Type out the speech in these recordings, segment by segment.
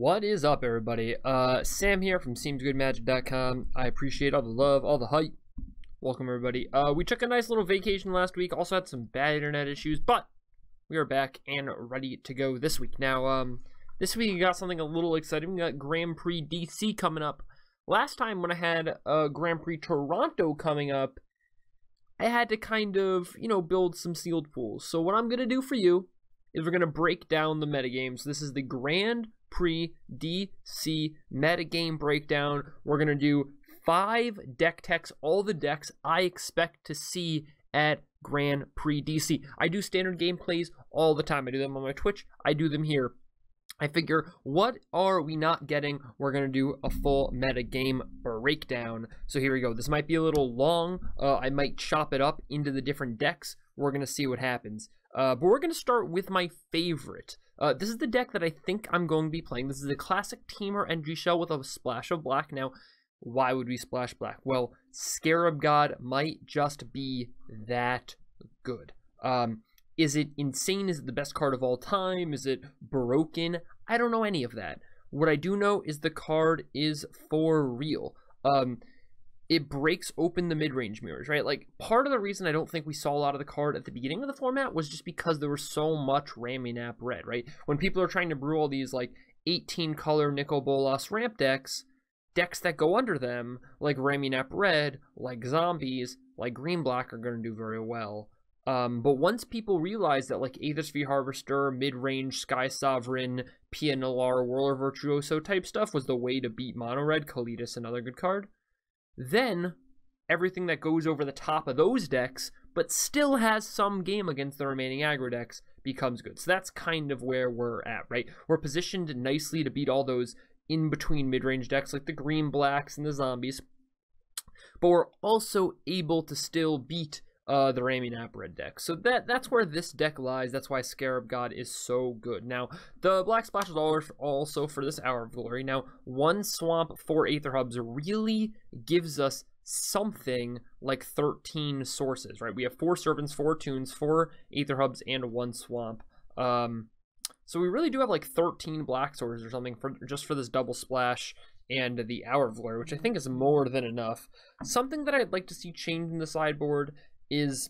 What is up, everybody? Sam here from SeemsGoodMagic.com. I appreciate all the love, all the hype. Welcome, everybody. We took a nice little vacation last week. Also had some bad internet issues, but we are back and ready to go this week. Now, this week we got something a little exciting. We got Grand Prix DC coming up. Last time when I had Grand Prix Toronto coming up, I had to kind of, build some sealed pools. So what I'm going to do for you is we're going to break down the metagames. This is the Grand Prix DC metagame breakdown. We're going to do 5 deck techs, all the decks I expect to see at Grand Prix DC. I do standard gameplays all the time. I do them on my Twitch. I do them here. I figure, what are we not getting? We're going to do a full metagame breakdown. So here we go. This might be a little long. I might chop it up into the different decks. We're going to see what happens. But we're going to start with my favorite. This is the deck that I think I'm going to be playing. This is a classic Temur energy shell with a splash of black. Now, why would we splash black? Well, Scarab God might just be that good. Is it insane? Is it the best card of all time? Is it broken? I don't know any of that. What I do know is the card is for real. It breaks open the mid-range mirrors, right? Like, part of the reason I don't think we saw a lot of the card at the beginning of the format was just because there was so much Raminap red, right? When people are trying to brew all these, like, 18-color Nicol Bolas ramp decks that go under them, like Raminap red, like zombies, like green-black, are going to do very well. But once people realize that, like, Aethersphere Harvester, mid-range Sky Sovereign, PNLR, Whirler Virtuoso type stuff was the way to beat Mono Red, Kalitas, another good card, then everything that goes over the top of those decks, but still has some game against the remaining aggro decks, becomes good. So that's kind of where we're at, right? We're positioned nicely to beat all those in-between mid-range decks, like the green-blacks and the zombies. But we're also able to still beat the Raminap red deck. So that's where this deck lies. That's why Scarab God is so good. Now, the Black Splash is also for this Hour of Glory. Now, 1 Swamp, 4 Aether Hubs really gives us something like 13 sources, right? We have 4 Servants, 4 Tunes, 4 Aether Hubs, and 1 Swamp. So we really do have like 13 black sources or something just for this double splash and the Hour of Glory, which I think is more than enough. Something that I'd like to see change in the sideboard is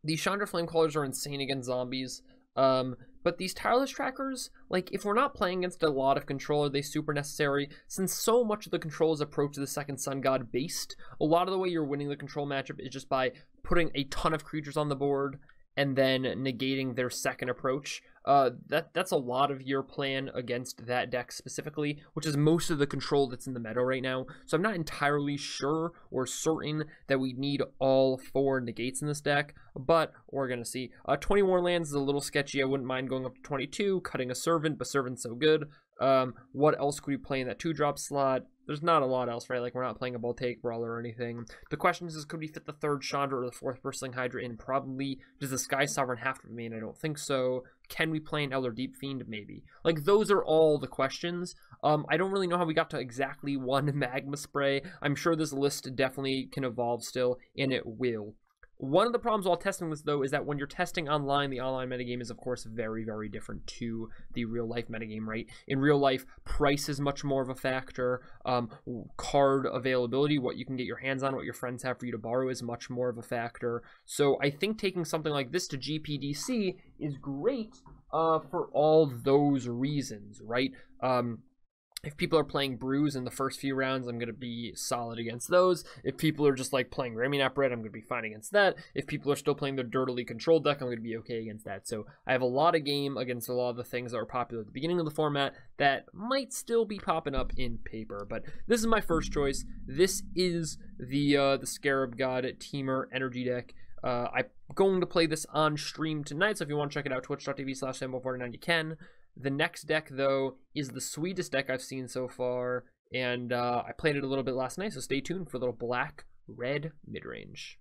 these Chandra Flamecallers are insane against zombies, but these Tireless Trackers, like, if we're not playing against a lot of control, are they super necessary? Since so much of the control is approach to the second Sun God based, a lot of the way you're winning the control matchup is just by putting a ton of creatures on the board and then negating their second approach. That's a lot of your plan against that deck specifically, which is most of the control that's in the meta right now. So I'm not entirely sure or certain that we need all 4 negates in this deck, but we're going to see. 20 more lands is a little sketchy. I wouldn't mind going up to 22, cutting a Servant, but Servant's so good. What else could we play in that 2-drop slot? There's not a lot else, right? Like, we're not playing a Voltaic Brawler or anything. The question is could we fit the 3rd Chandra or the 4th Bristling Hydra in? Probably. Does the Sky Sovereign have to remain? I don't think so. Can we play an Elder Deep Fiend? Maybe. Like, those are all the questions. I don't really know how we got to exactly 1 Magma Spray. I'm sure this list definitely can evolve still, and it will. One of the problems while testing this, though, is that when you're testing online, the online metagame is, of course, very, very different to the real-life metagame, right? In real life, price is much more of a factor. Card availability, what you can get your hands on, what your friends have for you to borrow is much more of a factor. So I think taking something like this to GPDC is great for all those reasons, right? If people are playing brews in the first few rounds, I'm going to be solid against those. If people are just like playing Raminap red, I'm going to be fine against that. If people are still playing their dirtily controlled deck, I'm going to be okay against that. So I have a lot of game against a lot of the things that were popular at the beginning of the format that might still be popping up in paper. But this is my first choice. This is the Scarab God Temur energy deck. I'm going to play this on stream tonight, so if you want to check it out, twitch.tv/Sambo49, you can. The next deck, though, is the sweetest deck I've seen so far, and I played it a little bit last night, so stay tuned for a little black-red midrange.